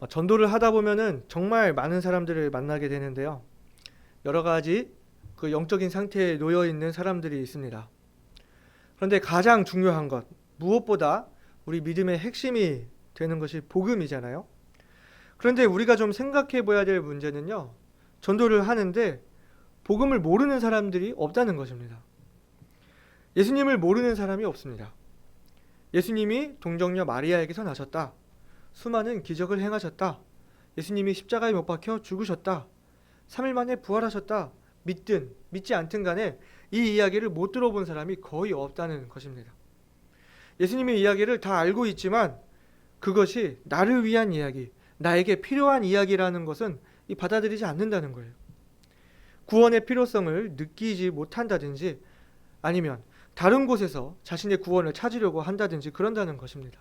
전도를 하다 보면은 정말 많은 사람들을 만나게 되는데요. 여러 가지 그 영적인 상태에 놓여 있는 사람들이 있습니다. 그런데 가장 중요한 것, 무엇보다 우리 믿음의 핵심이 되는 것이 복음이잖아요. 그런데 우리가 좀 생각해 봐야 될 문제는요. 전도를 하는데 복음을 모르는 사람들이 없다는 것입니다. 예수님을 모르는 사람이 없습니다. 예수님이 동정녀 마리아에게서 나셨다. 수많은 기적을 행하셨다. 예수님이 십자가에 못 박혀 죽으셨다. 3일 만에 부활하셨다. 믿든 믿지 않든 간에 이 이야기를 못 들어본 사람이 거의 없다는 것입니다. 예수님의 이야기를 다 알고 있지만 그것이 나를 위한 이야기, 나에게 필요한 이야기라는 것은 받아들이지 않는다는 거예요. 구원의 필요성을 느끼지 못한다든지 아니면 다른 곳에서 자신의 구원을 찾으려고 한다든지 그런다는 것입니다.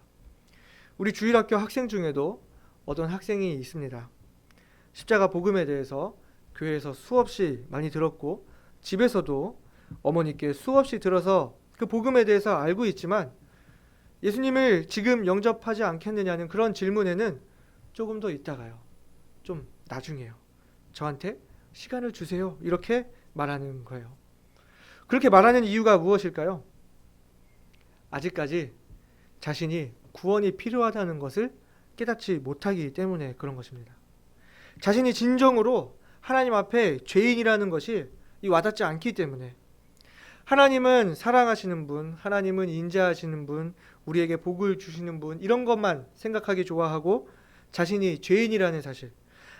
우리 주일학교 학생 중에도 어떤 학생이 있습니다. 십자가 복음에 대해서 교회에서 수없이 많이 들었고 집에서도 어머니께 수없이 들어서 그 복음에 대해서 알고 있지만 예수님을 지금 영접하지 않겠느냐는 그런 질문에는 조금 더 있다가요. 좀 나중에요. 저한테 시간을 주세요. 이렇게 말하는 거예요. 그렇게 말하는 이유가 무엇일까요? 아직까지 자신이 구원이 필요하다는 것을 깨닫지 못하기 때문에 그런 것입니다. 자신이 진정으로 하나님 앞에 죄인이라는 것이 와닿지 않기 때문에 하나님은 사랑하시는 분, 하나님은 인자하시는 분, 우리에게 복을 주시는 분 이런 것만 생각하기 좋아하고 자신이 죄인이라는 사실,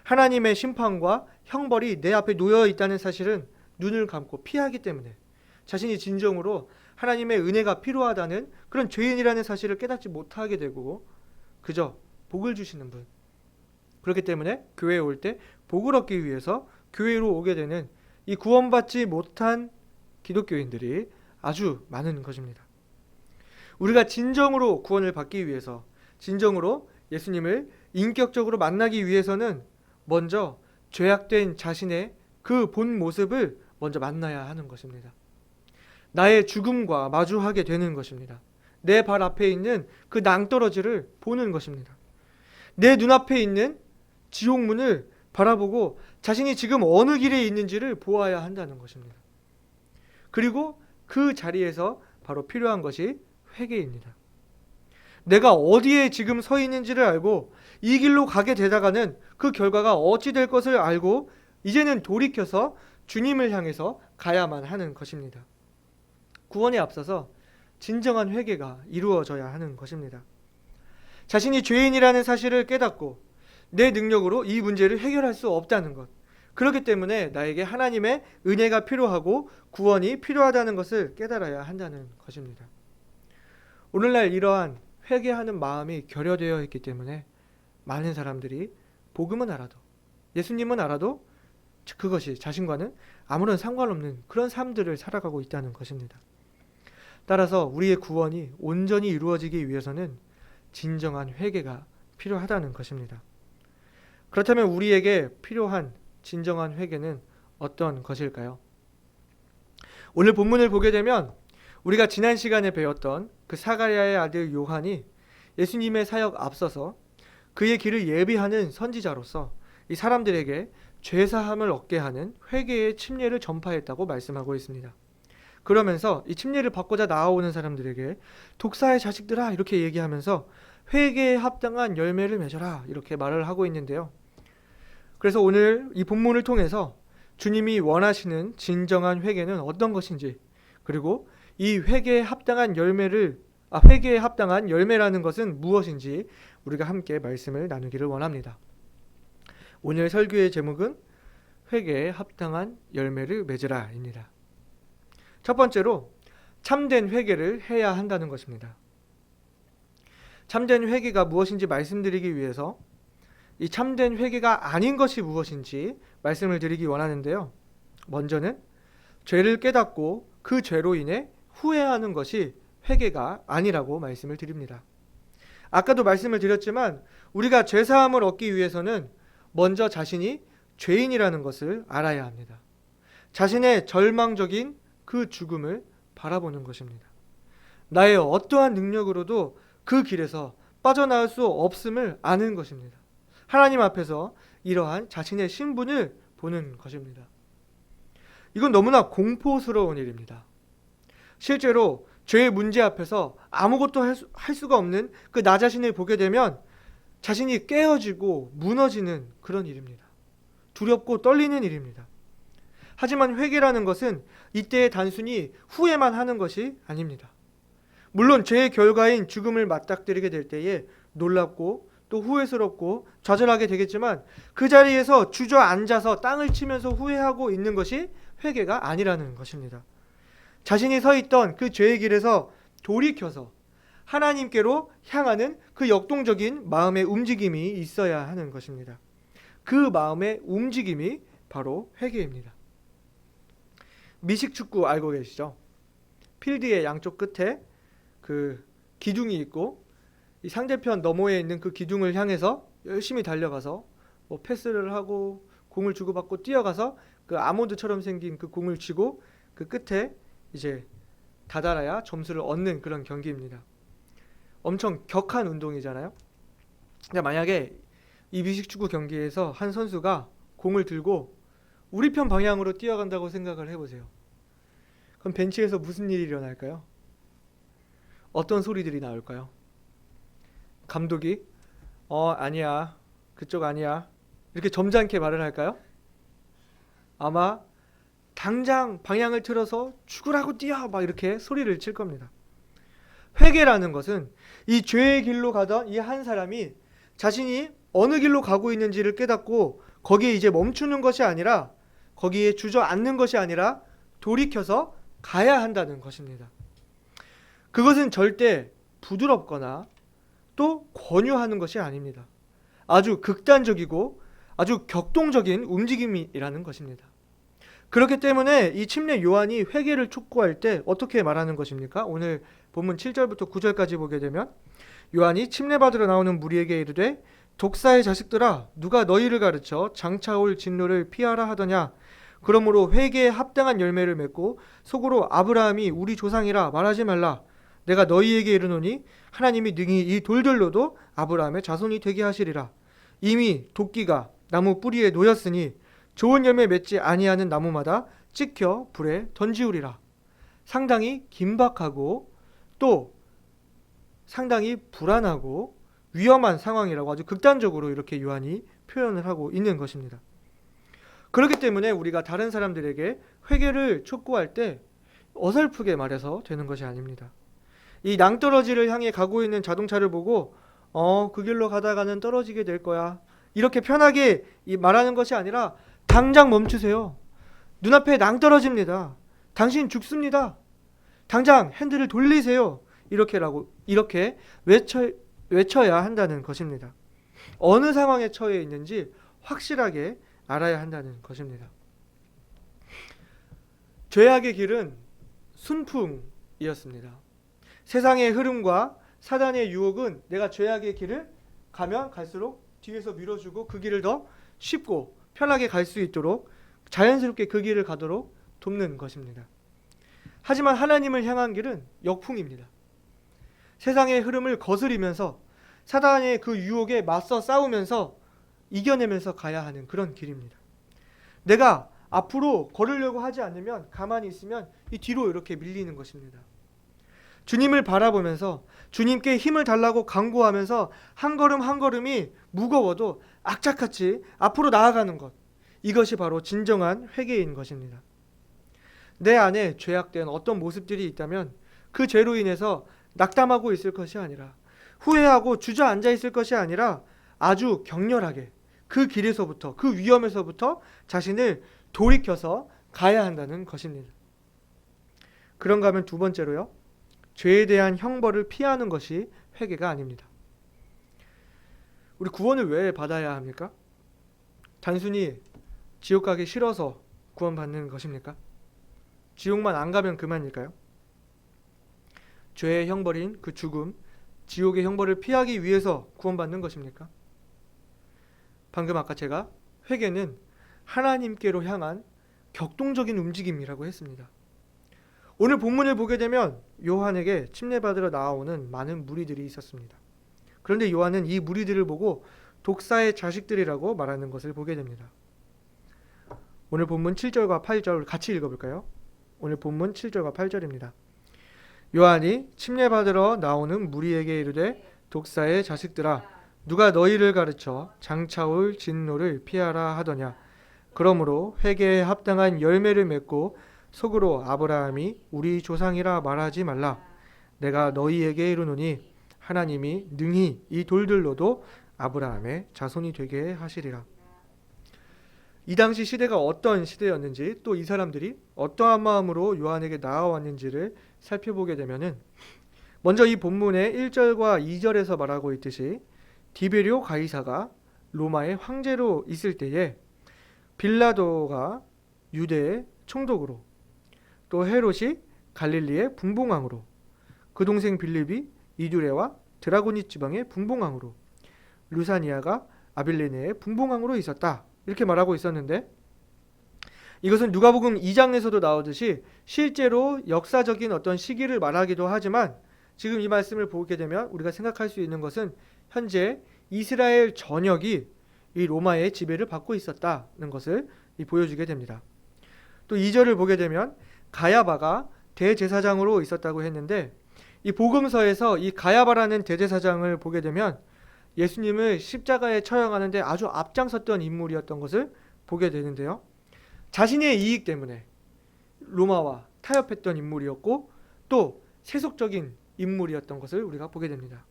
하나님의 심판과 형벌이 내 앞에 놓여 있다는 사실은 눈을 감고 피하기 때문에 자신이 진정으로 하나님의 은혜가 필요하다는 그런 죄인이라는 사실을 깨닫지 못하게 되고 그저 복을 주시는 분. 그렇기 때문에 교회에 올 때 복을 얻기 위해서 교회로 오게 되는 이 구원받지 못한 기독교인들이 아주 많은 것입니다. 우리가 진정으로 구원을 받기 위해서 진정으로 예수님을 인격적으로 만나기 위해서는 먼저 죄악된 자신의 그 본 모습을 먼저 만나야 하는 것입니다. 나의 죽음과 마주하게 되는 것입니다. 내 발 앞에 있는 그 낭떠러지를 보는 것입니다. 내 눈앞에 있는 지옥문을 바라보고 자신이 지금 어느 길에 있는지를 보아야 한다는 것입니다. 그리고 그 자리에서 바로 필요한 것이 회개입니다. 내가 어디에 지금 서 있는지를 알고 이 길로 가게 되다가는 그 결과가 어찌 될 것을 알고 이제는 돌이켜서 주님을 향해서 가야만 하는 것입니다. 구원에 앞서서 진정한 회개가 이루어져야 하는 것입니다. 자신이 죄인이라는 사실을 깨닫고 내 능력으로 이 문제를 해결할 수 없다는 것. 그렇기 때문에 나에게 하나님의 은혜가 필요하고 구원이 필요하다는 것을 깨달아야 한다는 것입니다. 오늘날 이러한 회개하는 마음이 결여되어 있기 때문에 많은 사람들이 복음은 알아도 예수님은 알아도 그것이 자신과는 아무런 상관없는 그런 삶들을 살아가고 있다는 것입니다. 따라서 우리의 구원이 온전히 이루어지기 위해서는 진정한 회개가 필요하다는 것입니다. 그렇다면 우리에게 필요한 진정한 회개는 어떤 것일까요? 오늘 본문을 보게 되면 우리가 지난 시간에 배웠던 그 사가랴의 아들 요한이 예수님의 사역 앞서서 그의 길을 예비하는 선지자로서 이 사람들에게 죄사함을 얻게 하는 회개의 침례를 전파했다고 말씀하고 있습니다. 그러면서 이 침례를 받고자 나아오는 사람들에게 독사의 자식들아 이렇게 얘기하면서 회개에 합당한 열매를 맺어라 이렇게 말을 하고 있는데요. 그래서 오늘 이 본문을 통해서 주님이 원하시는 진정한 회개는 어떤 것인지 그리고 이 회개에 합당한 열매라는 것은 무엇인지 우리가 함께 말씀을 나누기를 원합니다. 오늘 설교의 제목은 회개에 합당한 열매를 맺으라입니다. 첫 번째로 참된 회개를 해야 한다는 것입니다. 참된 회개가 무엇인지 말씀드리기 위해서 이 참된 회개가 아닌 것이 무엇인지 말씀을 드리기 원하는데요. 먼저는 죄를 깨닫고 그 죄로 인해 후회하는 것이 회개가 아니라고 말씀을 드립니다. 아까도 말씀을 드렸지만 우리가 죄사함을 얻기 위해서는 먼저 자신이 죄인이라는 것을 알아야 합니다. 자신의 절망적인 그 죽음을 바라보는 것입니다. 나의 어떠한 능력으로도 그 길에서 빠져나올 수 없음을 아는 것입니다. 하나님 앞에서 이러한 자신의 신분을 보는 것입니다. 이건 너무나 공포스러운 일입니다. 실제로 죄의 문제 앞에서 아무것도 할 수가 없는 그 나 자신을 보게 되면 자신이 깨어지고 무너지는 그런 일입니다. 두렵고 떨리는 일입니다. 하지만 회개라는 것은 이때 단순히 후회만 하는 것이 아닙니다. 물론 죄의 결과인 죽음을 맞닥뜨리게 될 때에 놀랍고 또 후회스럽고 좌절하게 되겠지만 그 자리에서 주저앉아서 땅을 치면서 후회하고 있는 것이 회개가 아니라는 것입니다. 자신이 서 있던 그 죄의 길에서 돌이켜서 하나님께로 향하는 그 역동적인 마음의 움직임이 있어야 하는 것입니다. 그 마음의 움직임이 바로 회개입니다. 미식축구 알고 계시죠? 필드의 양쪽 끝에 그 기둥이 있고 이 상대편 너머에 있는 그 기둥을 향해서 열심히 달려가서 뭐 패스를 하고 공을 주고받고 뛰어가서 그 아몬드처럼 생긴 그 공을 쥐고 그 끝에 이제 다다라야 점수를 얻는 그런 경기입니다. 엄청 격한 운동이잖아요. 근데 만약에 이 미식축구 경기에서 한 선수가 공을 들고 우리 편 방향으로 뛰어간다고 생각을 해보세요. 그럼 벤치에서 무슨 일이 일어날까요? 어떤 소리들이 나올까요? 감독이 아니야, 그쪽 아니야, 이렇게 점잖게 말을 할까요? 아마 당장 방향을 틀어서 죽으라고 뛰어 막 이렇게 소리를 칠 겁니다. 회개라는 것은 이 죄의 길로 가던 이 한 사람이 자신이 어느 길로 가고 있는지를 깨닫고 거기에 이제 멈추는 것이 아니라, 거기에 주저앉는 것이 아니라 돌이켜서 가야 한다는 것입니다. 그것은 절대 부드럽거나 또 권유하는 것이 아닙니다. 아주 극단적이고 아주 격동적인 움직임이라는 것입니다. 그렇기 때문에 이 침례 요한이 회개를 촉구할 때 어떻게 말하는 것입니까? 오늘 본문 7절부터 9절까지 보게 되면 요한이 침례받으러 나오는 무리에게 이르되 독사의 자식들아, 누가 너희를 가르쳐 장차 올 진노를 피하라 하더냐? 그러므로 회개에 합당한 열매를 맺고 속으로 아브라함이 우리 조상이라 말하지 말라. 내가 너희에게 이르노니 하나님이 능히 이 돌들로도 아브라함의 자손이 되게 하시리라. 이미 도끼가 나무 뿌리에 놓였으니 좋은 열매 맺지 아니하는 나무마다 찍혀 불에 던지우리라. 상당히 긴박하고 또 상당히 불안하고 위험한 상황이라고 아주 극단적으로 이렇게 요한이 표현을 하고 있는 것입니다. 그렇기 때문에 우리가 다른 사람들에게 회개를 촉구할 때 어설프게 말해서 되는 것이 아닙니다. 이 낭떠러지를 향해 가고 있는 자동차를 보고 그 길로 가다가는 떨어지게 될 거야, 이렇게 편하게 말하는 것이 아니라 당장 멈추세요. 눈앞에 낭떠러집니다. 당신 죽습니다. 당장 핸들을 돌리세요. 이렇게 외쳐야 한다는 것입니다. 어느 상황에 처해 있는지 확실하게 알아야 한다는 것입니다. 죄악의 길은 순풍이었습니다. 세상의 흐름과 사단의 유혹은 내가 죄악의 길을 가면 갈수록 뒤에서 밀어주고 그 길을 더 쉽고 편하게 갈 수 있도록 자연스럽게 그 길을 가도록 돕는 것입니다. 하지만 하나님을 향한 길은 역풍입니다. 세상의 흐름을 거스리면서 사단의 그 유혹에 맞서 싸우면서 이겨내면서 가야 하는 그런 길입니다. 내가 앞으로 걸으려고 하지 않으면, 가만히 있으면 이 뒤로 이렇게 밀리는 것입니다. 주님을 바라보면서 주님께 힘을 달라고 간구하면서 한 걸음 한 걸음이 무거워도 악착같이 앞으로 나아가는 것, 이것이 바로 진정한 회개인 것입니다. 내 안에 죄악된 어떤 모습들이 있다면 그 죄로 인해서 낙담하고 있을 것이 아니라, 후회하고 주저앉아 있을 것이 아니라 아주 격렬하게 그 길에서부터, 그 위험에서부터 자신을 돌이켜서 가야 한다는 것입니다. 그런가 하면 두 번째로요, 죄에 대한 형벌을 피하는 것이 회개가 아닙니다. 우리 구원을 왜 받아야 합니까? 단순히 지옥 가기 싫어서 구원받는 것입니까? 지옥만 안 가면 그만일까요? 죄의 형벌인 그 죽음, 지옥의 형벌을 피하기 위해서 구원받는 것입니까? 방금 아까 제가 회개는 하나님께로 향한 격동적인 움직임이라고 했습니다. 오늘 본문을 보게 되면 요한에게 침례받으러 나오는 많은 무리들이 있었습니다. 그런데 요한은 이 무리들을 보고 독사의 자식들이라고 말하는 것을 보게 됩니다. 오늘 본문 7절과 8절 같이 읽어볼까요? 오늘 본문 7절과 8절입니다. 요한이 침례받으러 나오는 무리에게 이르되 독사의 자식들아 누가 너희를 가르쳐 장차올 진노를 피하라 하더냐. 그러므로 회개에 합당한 열매를 맺고 속으로 아브라함이 우리 조상이라 말하지 말라. 내가 너희에게 이르노니 하나님이 능히 이 돌들로도 아브라함의 자손이 되게 하시리라. 이 당시 시대가 어떤 시대였는지 또 이 사람들이 어떠한 마음으로 요한에게 나아왔는지를 살펴보게 되면은 먼저 이 본문의 1절과 2절에서 말하고 있듯이 디베리오 가이사가 로마의 황제로 있을 때에 빌라도가 유대의 총독으로, 또 헤롯이 갈릴리의 분봉왕으로, 그 동생 빌립이 이두레와 드라고니 지방의 분봉왕으로, 루사니아가 아빌레네의 분봉왕으로 있었다. 이렇게 말하고 있었는데 이것은 누가복음 2장에서도 나오듯이 실제로 역사적인 어떤 시기를 말하기도 하지만 지금 이 말씀을 보게 되면 우리가 생각할 수 있는 것은 현재 이스라엘 전역이 이 로마의 지배를 받고 있었다는 것을 보여주게 됩니다. 또 2절을 보게 되면 가야바가 대제사장으로 있었다고 했는데 이 복음서에서 이 가야바라는 대제사장을 보게 되면 예수님을 십자가에 처형하는데 아주 앞장섰던 인물이었던 것을 보게 되는데요. 자신의 이익 때문에 로마와 타협했던 인물이었고 또 세속적인 인물이었던 것을 우리가 보게 됩니다.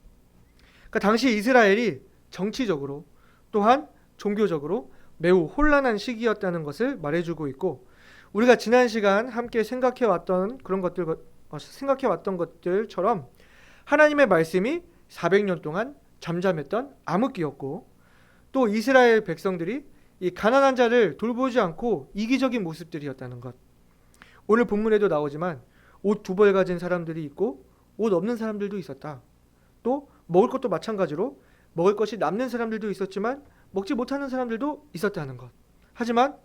그러니까 당시 이스라엘이 정치적으로 또한 종교적으로 매우 혼란한 시기였다는 것을 말해주고 있고 우리가 지난 시간 함께 생각해왔던 것들처럼 하나님의 말씀이 400년 동안 잠잠했던 암흑기였고 또 이스라엘 백성들이 이 가난한 자를 돌보지 않고 이기적인 모습들이었다는 것. 오늘 본문에도 나오지만 옷 2벌 가진 사람들이 있고 옷 없는 사람들도 있었다. 또 먹을 것도 마찬가지로 먹을 것이 남는 사람들도 있었지만 먹지 못하는 사람들도 있었다는 것. 하지만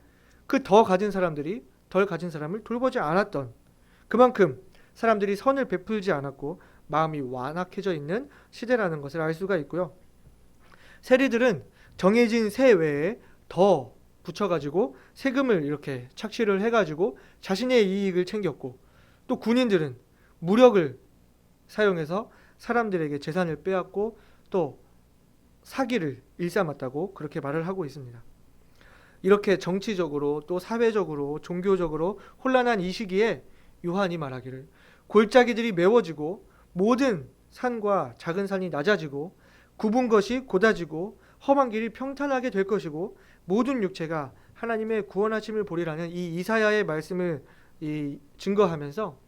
그 더 가진 사람들이 덜 가진 사람을 돌보지 않았던 그만큼 사람들이 선을 베풀지 않았고 마음이 완악해져 있는 시대라는 것을 알 수가 있고요. 세리들은 정해진 세 외에 더 붙여가지고 세금을 이렇게 착취를 해가지고 자신의 이익을 챙겼고 또 군인들은 무력을 사용해서 사람들에게 재산을 빼앗고 또 사기를 일삼았다고 그렇게 말을 하고 있습니다. 이렇게 정치적으로 또 사회적으로 종교적으로 혼란한 이 시기에 요한이 말하기를 골짜기들이 메워지고 모든 산과 작은 산이 낮아지고 굽은 것이 곧아지고 험한 길이 평탄하게 될 것이고 모든 육체가 하나님의 구원하심을 보리라는 이 이사야의 말씀을 증거하면서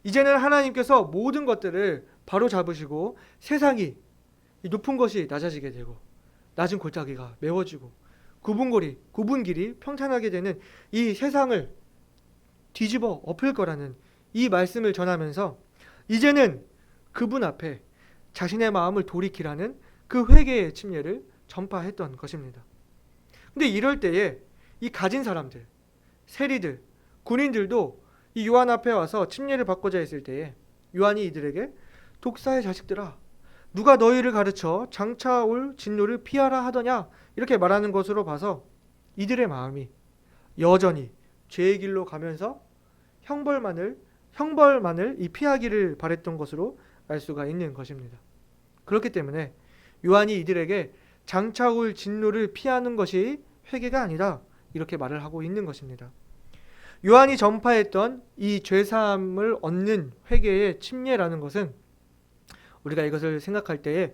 이제는 하나님께서 모든 것들을 바로 잡으시고 세상이 높은 것이 낮아지게 되고 낮은 골짜기가 메워지고 굽은 길이 평탄하게 되는 이 세상을 뒤집어 엎을 거라는 이 말씀을 전하면서 이제는 그분 앞에 자신의 마음을 돌이키라는 그 회개의 침례를 전파했던 것입니다. 근데 이럴 때에 이 가진 사람들, 세리들, 군인들도 이 요한 앞에 와서 침례를 받고자 했을 때에 요한이 이들에게 독사의 자식들아 누가 너희를 가르쳐 장차 올 진노를 피하라 하더냐 이렇게 말하는 것으로 봐서 이들의 마음이 여전히 죄의 길로 가면서 형벌만을 피하기를 바랬던 것으로 알 수가 있는 것입니다. 그렇기 때문에 요한이 이들에게 장차 올 진노를 피하는 것이 회개가 아니다 이렇게 말을 하고 있는 것입니다. 요한이 전파했던 이 죄사함을 얻는 회개의 침례라는 것은 우리가 이것을 생각할 때에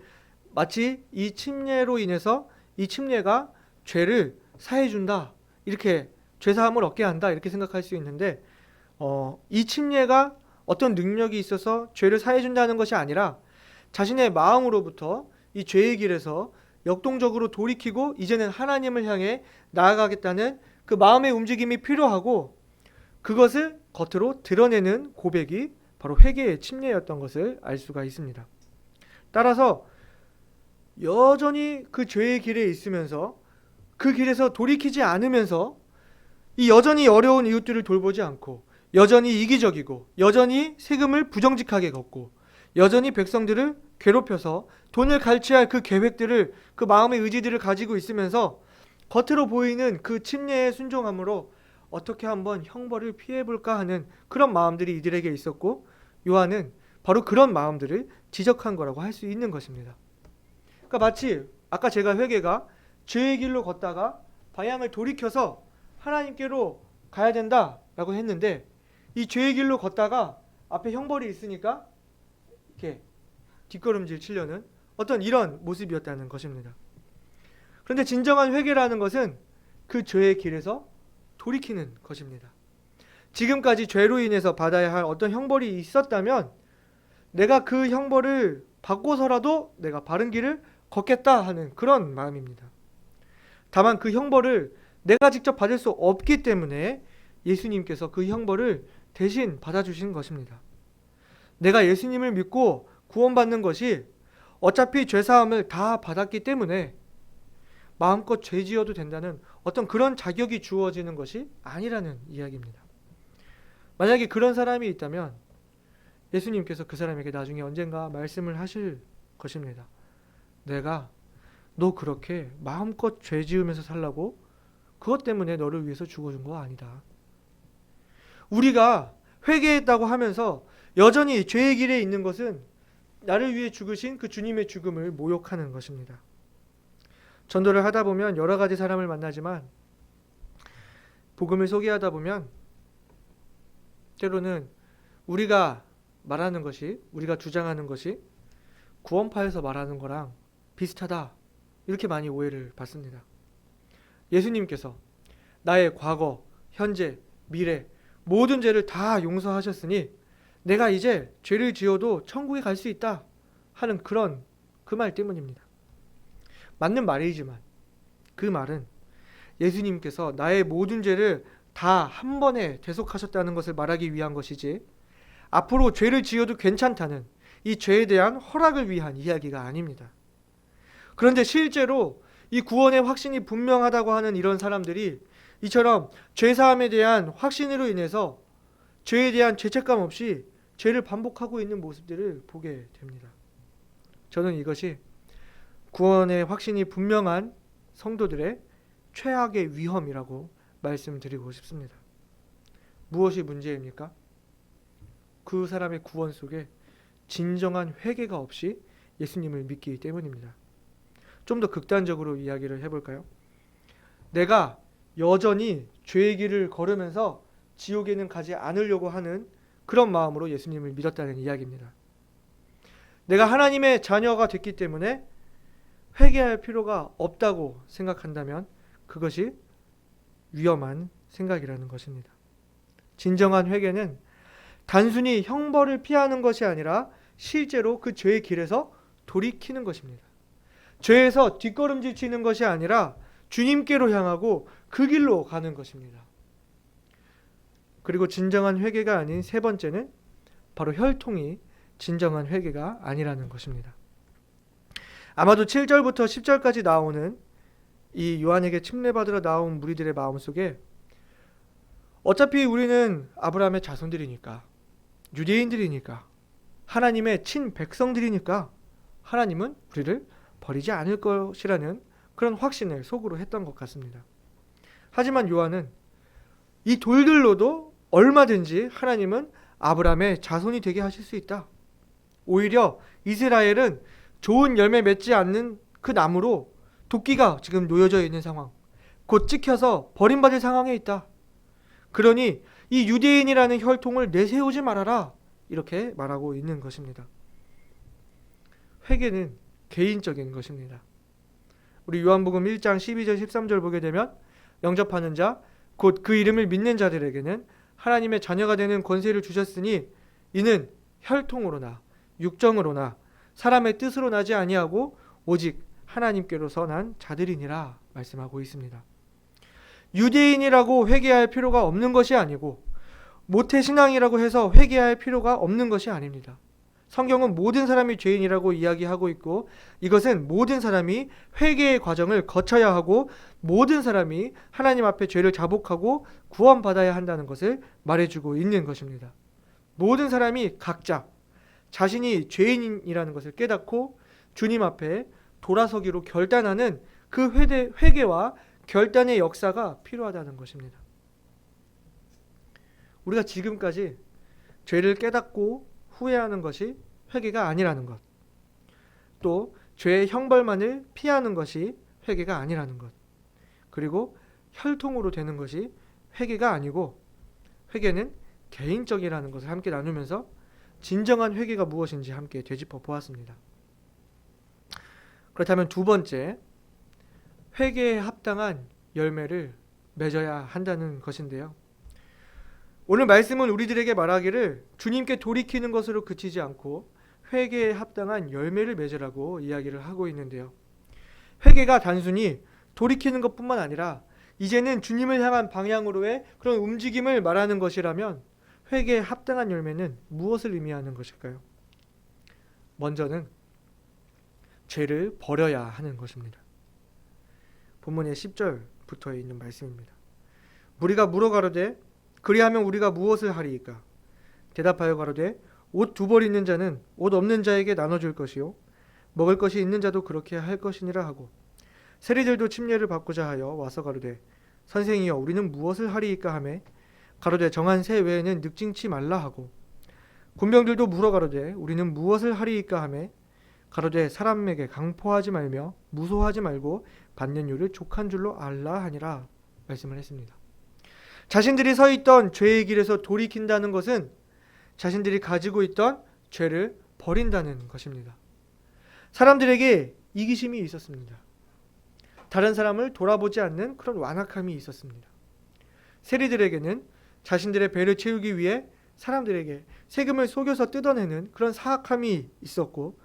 마치 이 침례로 인해서 이 침례가 죄를 사해준다 이렇게 죄사함을 얻게 한다 이렇게 생각할 수 있는데 이 침례가 어떤 능력이 있어서 죄를 사해준다는 것이 아니라 자신의 마음으로부터 이 죄의 길에서 역동적으로 돌이키고 이제는 하나님을 향해 나아가겠다는 그 마음의 움직임이 필요하고 그것을 겉으로 드러내는 고백이 바로 회개의 침례였던 것을 알 수가 있습니다. 따라서 여전히 그 죄의 길에 있으면서 그 길에서 돌이키지 않으면서 이 여전히 어려운 이웃들을 돌보지 않고 여전히 이기적이고 여전히 세금을 부정직하게 걷고 여전히 백성들을 괴롭혀서 돈을 갈취할 그 계획들을, 그 마음의 의지들을 가지고 있으면서 겉으로 보이는 그 침례의 순종함으로 어떻게 한번 형벌을 피해볼까 하는 그런 마음들이 이들에게 있었고, 요한은 바로 그런 마음들을 지적한 거라고 할 수 있는 것입니다. 그러니까 마치 아까 제가 회개가 죄의 길로 걷다가 방향을 돌이켜서 하나님께로 가야 된다라고 했는데, 이 죄의 길로 걷다가 앞에 형벌이 있으니까 이렇게 뒷걸음질 치려는 어떤 이런 모습이었다는 것입니다. 그런데 진정한 회개라는 것은 그 죄의 길에서 돌이키는 것입니다. 지금까지 죄로 인해서 받아야 할 어떤 형벌이 있었다면 내가 그 형벌을 받고서라도 내가 바른 길을 걷겠다 하는 그런 마음입니다. 다만 그 형벌을 내가 직접 받을 수 없기 때문에 예수님께서 그 형벌을 대신 받아주신 것입니다. 내가 예수님을 믿고 구원받는 것이 어차피 죄사함을 다 받았기 때문에 마음껏 죄 지어도 된다는 어떤 그런 자격이 주어지는 것이 아니라는 이야기입니다. 만약에 그런 사람이 있다면 예수님께서 그 사람에게 나중에 언젠가 말씀을 하실 것입니다. 내가 너 그렇게 마음껏 죄 지으면서 살라고 그것 때문에 너를 위해서 죽어준 거 아니다. 우리가 회개했다고 하면서 여전히 죄의 길에 있는 것은 나를 위해 죽으신 그 주님의 죽음을 모욕하는 것입니다. 전도를 하다 보면 여러 가지 사람을 만나지만 복음을 소개하다 보면 때로는 우리가 말하는 것이, 우리가 주장하는 것이 구원파에서 말하는 거랑 비슷하다, 이렇게 많이 오해를 받습니다. 예수님께서 나의 과거, 현재, 미래 모든 죄를 다 용서하셨으니 내가 이제 죄를 지어도 천국에 갈 수 있다 하는 그런 그 말 때문입니다. 맞는 말이지만 그 말은 예수님께서 나의 모든 죄를 다 한 번에 대속하셨다는 것을 말하기 위한 것이지 앞으로 죄를 지어도 괜찮다는 이 죄에 대한 허락을 위한 이야기가 아닙니다. 그런데 실제로 이 구원의 확신이 분명하다고 하는 이런 사람들이 이처럼 죄사함에 대한 확신으로 인해서 죄에 대한 죄책감 없이 죄를 반복하고 있는 모습들을 보게 됩니다. 저는 이것이 구원의 확신이 분명한 성도들의 최악의 위험이라고 말씀드리고 싶습니다. 무엇이 문제입니까? 그 사람의 구원 속에 진정한 회개가 없이 예수님을 믿기 때문입니다. 좀 더 극단적으로 이야기를 해볼까요? 내가 여전히 죄의 길을 걸으면서 지옥에는 가지 않으려고 하는 그런 마음으로 예수님을 믿었다는 이야기입니다. 내가 하나님의 자녀가 됐기 때문에 회개할 필요가 없다고 생각한다면 그것이 위험한 생각이라는 것입니다. 진정한 회개는 단순히 형벌을 피하는 것이 아니라 실제로 그 죄의 길에서 돌이키는 것입니다. 죄에서 뒷걸음질 치는 것이 아니라 주님께로 향하고 그 길로 가는 것입니다. 그리고 진정한 회개가 아닌 세 번째는 바로 혈통이 진정한 회개가 아니라는 것입니다. 아마도 7절부터 10절까지 나오는 이 요한에게 침례받으러 나온 무리들의 마음속에 어차피 우리는 아브라함의 자손들이니까, 유대인들이니까, 하나님의 친백성들이니까 하나님은 우리를 버리지 않을 것이라는 그런 확신을 속으로 했던 것 같습니다. 하지만 요한은 이 돌들로도 얼마든지 하나님은 아브라함의 자손이 되게 하실 수 있다. 오히려 이스라엘은 좋은 열매 맺지 않는 그 나무로 도끼가 지금 놓여져 있는 상황, 곧 찍혀서 버림받을 상황에 있다. 그러니 이 유대인이라는 혈통을 내세우지 말아라, 이렇게 말하고 있는 것입니다. 회개는 개인적인 것입니다. 우리 요한복음 1장 12절 13절 보게 되면 영접하는 자, 곧 그 이름을 믿는 자들에게는 하나님의 자녀가 되는 권세를 주셨으니 이는 혈통으로나 육정으로나 사람의 뜻으로 나지 아니하고 오직 하나님께로서 난 자들이니라 말씀하고 있습니다. 유대인이라고 회개할 필요가 없는 것이 아니고 모태신앙이라고 해서 회개할 필요가 없는 것이 아닙니다. 성경은 모든 사람이 죄인이라고 이야기하고 있고 이것은 모든 사람이 회개의 과정을 거쳐야 하고 모든 사람이 하나님 앞에 죄를 자복하고 구원받아야 한다는 것을 말해주고 있는 것입니다. 모든 사람이 각자 자신이 죄인이라는 것을 깨닫고 주님 앞에 돌아서기로 결단하는 그 회개와 결단의 역사가 필요하다는 것입니다. 우리가 지금까지 죄를 깨닫고 후회하는 것이 회개가 아니라는 것, 또 죄의 형벌만을 피하는 것이 회개가 아니라는 것, 그리고 혈통으로 되는 것이 회개가 아니고 회개는 개인적이라는 것을 함께 나누면서 진정한 회개가 무엇인지 함께 되짚어 보았습니다. 그렇다면 두 번째, 회개에 합당한 열매를 맺어야 한다는 것인데요. 오늘 말씀은 우리들에게 말하기를 주님께 돌이키는 것으로 그치지 않고 회개에 합당한 열매를 맺으라고 이야기를 하고 있는데요. 회개가 단순히 돌이키는 것뿐만 아니라 이제는 주님을 향한 방향으로의 그런 움직임을 말하는 것이라면 회개에 합당한 열매는 무엇을 의미하는 것일까요? 먼저는 죄를 버려야 하는 것입니다. 본문의 10절부터 있는 말씀입니다. 무리가 물어 가로되 그리하면 우리가 무엇을 하리이까? 대답하여 가로되 옷 두 벌 있는 자는 옷 없는 자에게 나눠줄 것이요 먹을 것이 있는 자도 그렇게 할 것이니라 하고 세리들도 침례를 받고자 하여 와서 가로되 선생이여 우리는 무엇을 하리이까 하매 가로되 정한 새 외에는 늑징치 말라 하고 군병들도 물어 가로되 우리는 무엇을 하리이까 하매 가로되 사람에게 강포하지 말며 무소하지 말고 받는 유를 족한 줄로 알라 하니라 말씀을 했습니다. 자신들이 서 있던 죄의 길에서 돌이킨다는 것은 자신들이 가지고 있던 죄를 버린다는 것입니다. 사람들에게 이기심이 있었습니다. 다른 사람을 돌아보지 않는 그런 완악함이 있었습니다. 세리들에게는 자신들의 배를 채우기 위해 사람들에게 세금을 속여서 뜯어내는 그런 사악함이 있었고,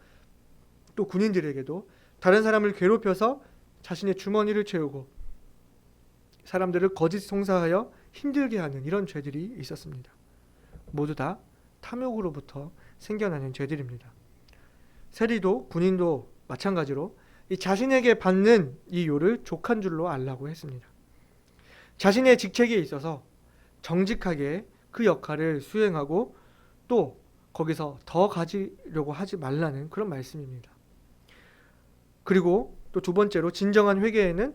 또 군인들에게도 다른 사람을 괴롭혀서 자신의 주머니를 채우고 사람들을 거짓 송사하여 힘들게 하는 이런 죄들이 있었습니다. 모두 다 탐욕으로부터 생겨나는 죄들입니다. 세리도 군인도 마찬가지로 이 자신에게 받는 이 요를 족한 줄로 알라고 했습니다. 자신의 직책에 있어서 정직하게 그 역할을 수행하고 또 거기서 더 가지려고 하지 말라는 그런 말씀입니다. 그리고 또 두 번째로 진정한 회개에는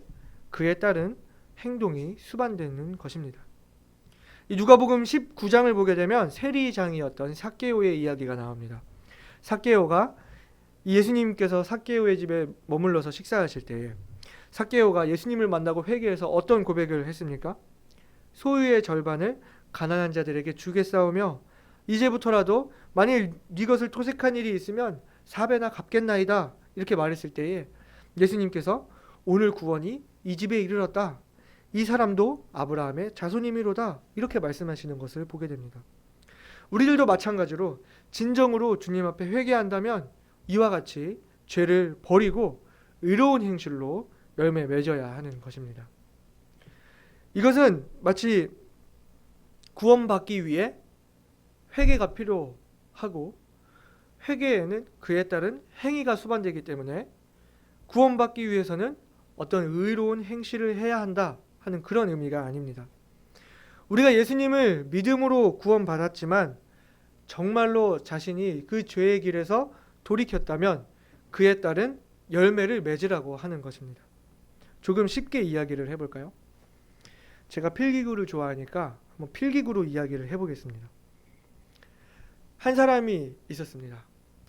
그에 따른 행동이 수반되는 것입니다. 이 누가복음 19장을 보게 되면 세리장이었던 삭개오의 이야기가 나옵니다. 삭개오가 예수님께서 삭개오의 집에 머물러서 식사하실 때에 삭개오가 예수님을 만나고 회개해서 어떤 고백을 했습니까? 소유의 절반을 가난한 자들에게 주겠사오며 이제부터라도 만일 네 것을 토색한 일이 있으면 4배나 갚겠나이다 이렇게 말했을 때에 예수님께서 오늘 구원이 이 집에 이르렀다. 이 사람도 아브라함의 자손이미로다 이렇게 말씀하시는 것을 보게 됩니다. 우리들도 마찬가지로 진정으로 주님 앞에 회개한다면 이와 같이 죄를 버리고 의로운 행실로 열매 맺어야 하는 것입니다. 이것은 마치 구원받기 위해 회개가 필요하고 회개에는 그에 따른 행위가 수반되기 때문에 구원받기 위해서는 어떤 의로운 행실을 해야 한다 하는 그런 의미가 아닙니다. 우리가 예수님을 믿음으로 구원받았지만 정말로 자신이 그 죄의 길에서 돌이켰다면 그에 따른 열매를 맺으라고 하는 것입니다. 조금 쉽게 이야기를 해볼까요? 제가 필기구를 좋아하니까 한번 필기구로 이야기를 해보겠습니다. 한 사람이 있었습니다.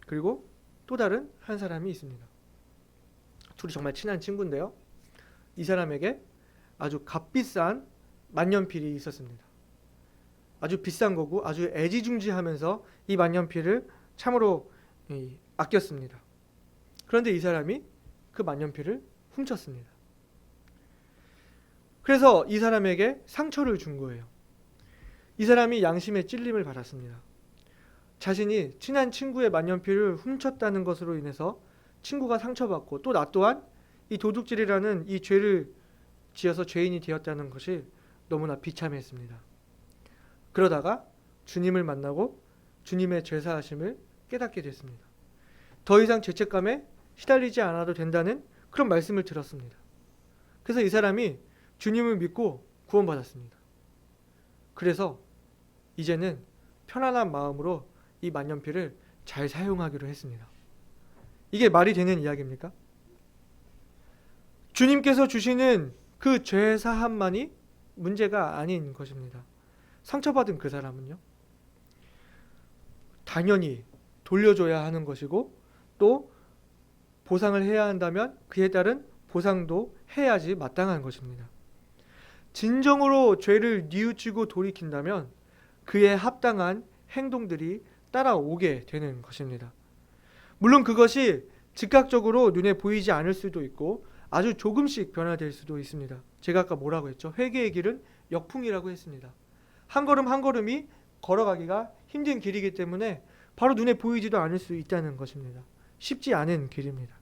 그리고 또 다른 한 사람이 있습니다. 둘이 정말 친한 친구인데요. 이 사람에게 아주 값비싼 만년필이 있었습니다. 아주 비싼 거고 아주 애지중지하면서 이 만년필을 참으로 아꼈습니다. 그런데 이 사람이 그 만년필을 훔쳤습니다. 그래서 이 사람에게 상처를 준 거예요. 이 사람이 양심의 찔림을 받았습니다. 자신이 친한 친구의 만년필을 훔쳤다는 것으로 인해서 친구가 상처받고 또 나 또한 이 도둑질이라는 이 죄를 지어서 죄인이 되었다는 것이 너무나 비참했습니다. 그러다가 주님을 만나고 주님의 죄사하심을 깨닫게 됐습니다. 더 이상 죄책감에 시달리지 않아도 된다는 그런 말씀을 들었습니다. 그래서 이 사람이 주님을 믿고 구원받았습니다. 그래서 이제는 편안한 마음으로 이 만년필을 잘 사용하기로 했습니다. 이게 말이 되는 이야기입니까? 주님께서 주시는 그 죄 사함만이 문제가 아닌 것입니다. 상처받은 그 사람은요, 당연히 돌려줘야 하는 것이고, 또 보상을 해야 한다면 그에 따른 보상도 해야지 마땅한 것입니다. 진정으로 죄를 뉘우치고 돌이킨다면 그에 합당한 행동들이 따라오게 되는 것입니다. 물론 그것이 즉각적으로 눈에 보이지 않을 수도 있고 아주 조금씩 변화될 수도 있습니다. 제가 아까 뭐라고 했죠? 회개의 길은 역풍이라고 했습니다. 한 걸음 한 걸음이 걸어가기가 힘든 길이기 때문에 바로 눈에 보이지도 않을 수 있다는 것입니다. 쉽지 않은 길입니다.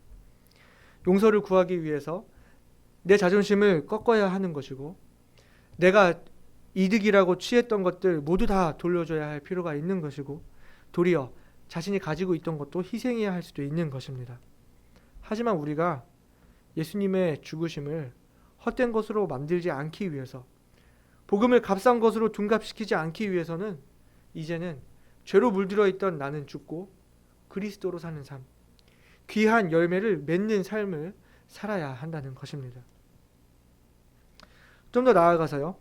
용서를 구하기 위해서 내 자존심을 꺾어야 하는 것이고, 내가 이득이라고 취했던 것들 모두 다 돌려줘야 할 필요가 있는 것이고, 도리어 자신이 가지고 있던 것도 희생해야 할 수도 있는 것입니다. 하지만 우리가 예수님의 죽으심을 헛된 것으로 만들지 않기 위해서, 복음을 값싼 것으로 둔갑시키지 않기 위해서는 이제는 죄로 물들어 있던 나는 죽고 그리스도로 사는 삶, 귀한 열매를 맺는 삶을 살아야 한다는 것입니다. 좀 더 나아가서요,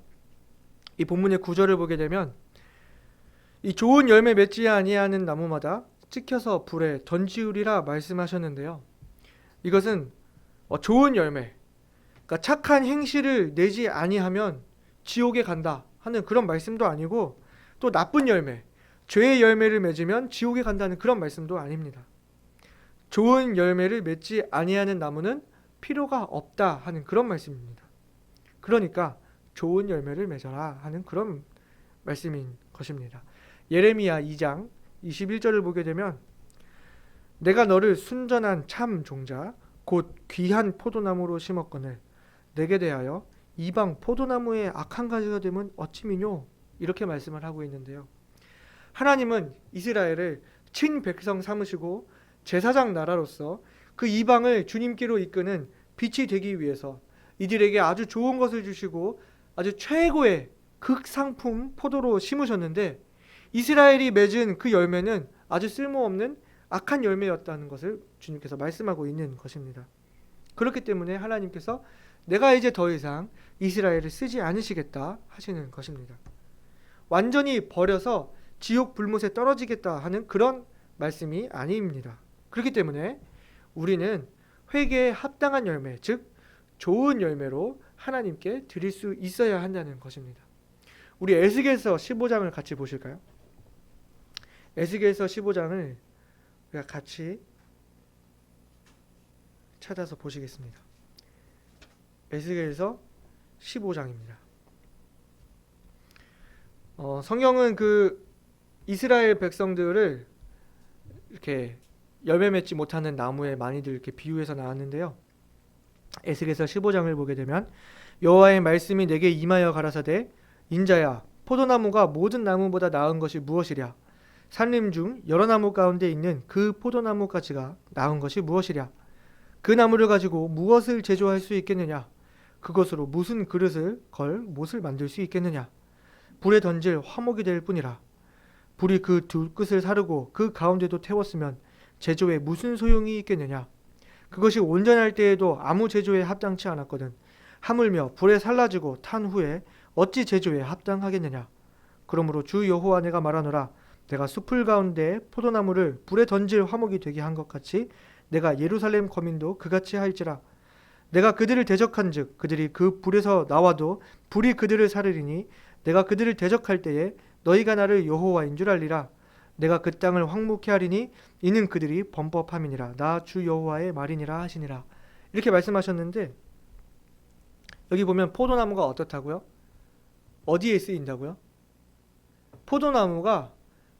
이 본문의 구절을 보게 되면 이 좋은 열매 맺지 아니하는 나무마다 찍혀서 불에 던지우리라 말씀하셨는데요. 이것은 좋은 열매, 그러니까 착한 행실을 내지 아니하면 지옥에 간다 하는 그런 말씀도 아니고, 또 나쁜 열매, 죄의 열매를 맺으면 지옥에 간다는 그런 말씀도 아닙니다. 좋은 열매를 맺지 아니하는 나무는 필요가 없다 하는 그런 말씀입니다. 그러니까 좋은 열매를 맺어라 하는 그런 말씀인 것입니다. 예레미야 2장 21절을 보게 되면, 내가 너를 순전한 참 종자 곧 귀한 포도나무로 심었거늘 내게 대하여 이방 포도나무의 악한 가지가 되면 어찌미뇨, 이렇게 말씀을 하고 있는데요. 하나님은 이스라엘을 친백성 삼으시고 제사장 나라로서 그 이방을 주님께로 이끄는 빛이 되기 위해서 이들에게 아주 좋은 것을 주시고 아주 최고의 극상품 포도로 심으셨는데, 이스라엘이 맺은 그 열매는 아주 쓸모없는 악한 열매였다는 것을 주님께서 말씀하고 있는 것입니다. 그렇기 때문에 하나님께서 내가 이제 더 이상 이스라엘을 쓰지 않으시겠다 하시는 것입니다. 완전히 버려서 지옥 불못에 떨어지겠다 하는 그런 말씀이 아닙니다. 그렇기 때문에 우리는 회개에 합당한 열매, 즉 좋은 열매로 하나님께 드릴 수 있어야 한다는 것입니다. 우리 에스겔서 15장을 같이 보실까요? 에스겔서 15장을 우리가 같이 찾아서 보시겠습니다. 에스겔서 15장입니다. 성경은 그 이스라엘 백성들을 이렇게 열매 맺지 못하는 나무에 많이들 이렇게 비유해서 나왔는데요. 에스겔서 15장을 보게 되면, 여호와의 말씀이 내게 임하여 가라사대 인자야, 포도나무가 모든 나무보다 나은 것이 무엇이랴? 산림 중 여러 나무 가운데 있는 그 포도나무 가지가 나은 것이 무엇이랴? 그 나무를 가지고 무엇을 제조할 수 있겠느냐? 그것으로 무슨 그릇을 걸 못을 만들 수 있겠느냐? 불에 던질 화목이 될 뿐이라. 불이 그 두 끝을 사르고 그 가운데도 태웠으면 제조에 무슨 소용이 있겠느냐? 그것이 온전할 때에도 아무 제조에 합당치 않았거든. 하물며 불에 살라지고 탄 후에 어찌 제조에 합당하겠느냐? 그러므로 주 여호와 내가 말하노라. 내가 숲을 가운데 포도나무를 불에 던질 화목이 되게 한 것 같이 내가 예루살렘 거민도 그같이 할지라. 내가 그들을 대적한즉 그들이 그 불에서 나와도 불이 그들을 사르리니 내가 그들을 대적할 때에 너희가 나를 여호와인 줄 알리라. 내가 그 땅을 황무케 하리니 이는 그들이 범법함이니라. 나 주 여호와의 말이니라 하시니라. 이렇게 말씀하셨는데, 여기 보면 포도나무가 어떻다고요? 어디에 쓰인다고요? 포도나무가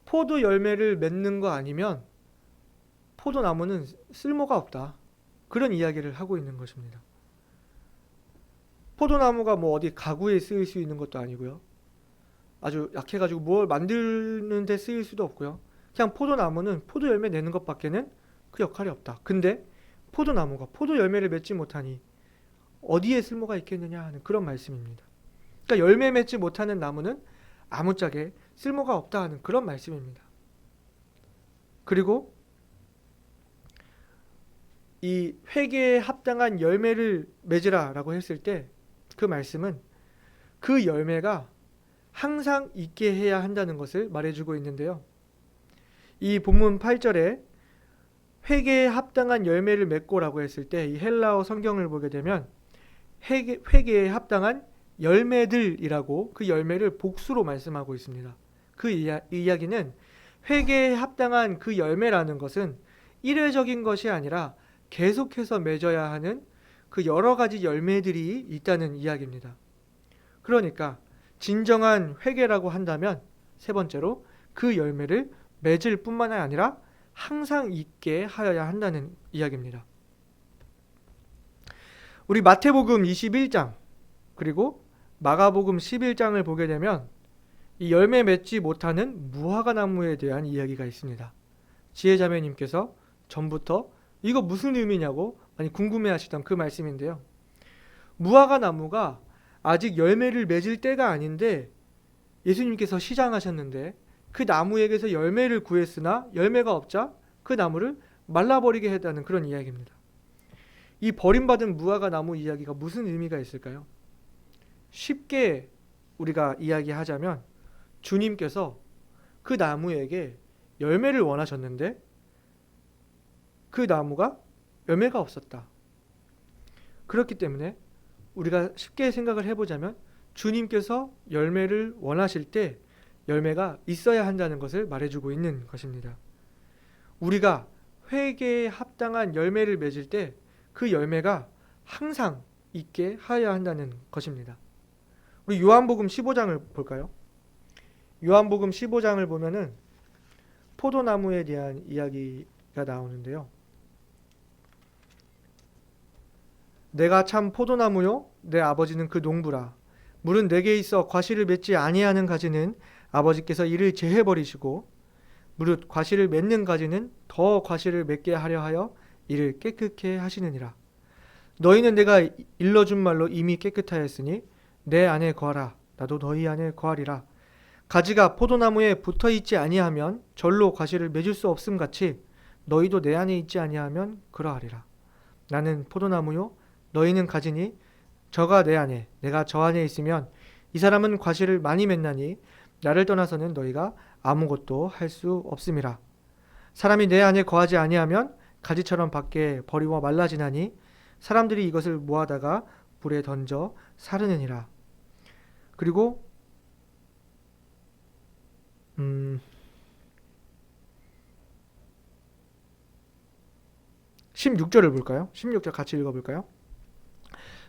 포도 열매를 맺는 거 아니면 포도나무는 쓸모가 없다, 그런 이야기를 하고 있는 것입니다. 포도나무가 뭐 어디 가구에 쓰일 수 있는 것도 아니고요, 아주 약해가지고 뭘 만드는 데 쓰일 수도 없고요. 그냥 포도나무는 포도 열매 내는 것밖에는 그 역할이 없다. 근데 포도나무가 포도 열매를 맺지 못하니 어디에 쓸모가 있겠느냐 하는 그런 말씀입니다. 그러니까 열매 맺지 못하는 나무는 아무짝에 쓸모가 없다 하는 그런 말씀입니다. 그리고 이 회개에 합당한 열매를 맺으라라고 했을 때 그 말씀은 그 열매가 항상 있게 해야 한다는 것을 말해주고 있는데요. 이 본문 8절에 회개에 합당한 열매를 맺고라고 했을 때 이 헬라어 성경을 보게 되면 회개에 합당한 열매들이라고 그 열매를 복수로 말씀하고 있습니다. 그 이야기는 회개에 합당한 그 열매라는 것은 일회적인 것이 아니라 계속해서 맺어야 하는 그 여러 가지 열매들이 있다는 이야기입니다. 그러니까 진정한 회개라고 한다면 세 번째로 그 열매를 맺을 뿐만 아니라 항상 있게 하여야 한다는 이야기입니다. 우리 마태복음 21장 그리고 마가복음 11장을 보게 되면 이 열매 맺지 못하는 무화과 나무에 대한 이야기가 있습니다. 지혜자매님께서 전부터 이거 무슨 의미냐고 많이 궁금해하시던 그 말씀인데요. 무화과 나무가 아직 열매를 맺을 때가 아닌데 예수님께서 시장하셨는데 그 나무에게서 열매를 구했으나 열매가 없자 그 나무를 말라버리게 했다는 그런 이야기입니다. 이 버림받은 무화과 나무 이야기가 무슨 의미가 있을까요? 쉽게 우리가 이야기하자면 주님께서 그 나무에게 열매를 원하셨는데 그 나무가 열매가 없었다. 그렇기 때문에 우리가 쉽게 생각을 해보자면 주님께서 열매를 원하실 때 열매가 있어야 한다는 것을 말해주고 있는 것입니다. 우리가 회개에 합당한 열매를 맺을 때 그 열매가 항상 있게 하여야 한다는 것입니다. 우리 요한복음 15장을 볼까요? 요한복음 15장을 보면은 포도나무에 대한 이야기가 나오는데요. 내가 참 포도나무요 내 아버지는 그 농부라. 물은 내게 있어 과실을 맺지 아니하는 가지는 아버지께서 이를 제해 버리시고 무릇 과실을 맺는 가지는 더 과실을 맺게 하려 하여 이를 깨끗게 하시느니라. 너희는 내가 일러준 말로 이미 깨끗하였으니 내 안에 거하라. 나도 너희 안에 거하리라. 가지가 포도나무에 붙어 있지 아니하면 절로 과실을 맺을 수 없음 같이 너희도 내 안에 있지 아니하면 그러하리라. 나는 포도나무요 너희는 가지니 저가 내 안에 내가 저 안에 있으면 이 사람은 과실을 많이 맺나니 나를 떠나서는 너희가 아무것도 할 수 없음이라. 사람이 내 안에 거하지 아니하면 가지처럼 밖에 버리고 말라지나니 사람들이 이것을 모아다가 불에 던져 사르느니라. 그리고 16절을 볼까요? 16절 같이 읽어볼까요?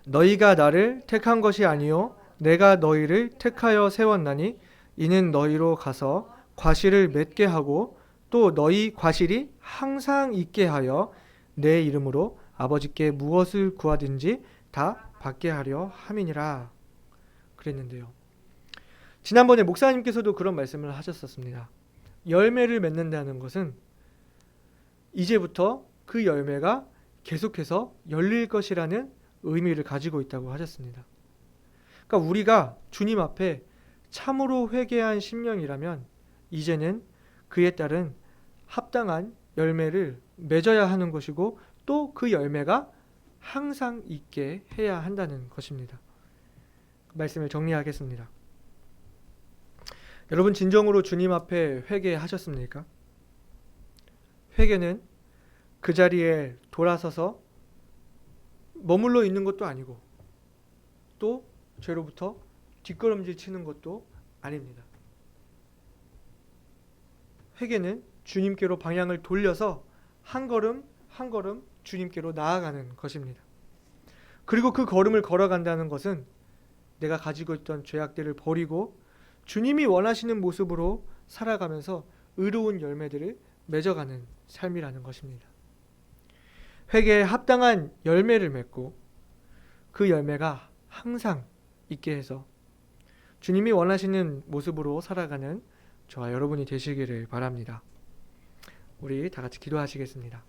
너희가 나를 택한 것이 아니요 내가 너희를 택하여 세웠나니 이는 너희로 가서 과실을 맺게 하고 또 너희 과실이 항상 있게 하여 내 이름으로 아버지께 무엇을 구하든지 다 받게 하려 함이니라 그랬는데요. 지난번에 목사님께서도 그런 말씀을 하셨었습니다. 열매를 맺는다는 것은 이제부터 그 열매가 계속해서 열릴 것이라는 의미를 가지고 있다고 하셨습니다. 그러니까 우리가 주님 앞에 참으로 회개한 심령이라면 이제는 그에 따른 합당한 열매를 맺어야 하는 것이고 또 그 열매가 항상 있게 해야 한다는 것입니다. 말씀을 정리하겠습니다. 여러분 진정으로 주님 앞에 회개하셨습니까? 회개는 그 자리에 돌아서서 머물러 있는 것도 아니고 또 죄로부터 뒷걸음질 치는 것도 아닙니다. 회개는 주님께로 방향을 돌려서 한 걸음 한 걸음 주님께로 나아가는 것입니다. 그리고 그 걸음을 걸어간다는 것은 내가 가지고 있던 죄악들을 버리고 주님이 원하시는 모습으로 살아가면서 의로운 열매들을 맺어가는 삶이라는 것입니다. 회개에 합당한 열매를 맺고 그 열매가 항상 있게 해서 주님이 원하시는 모습으로 살아가는 저와 여러분이 되시기를 바랍니다. 우리 다 같이 기도하시겠습니다.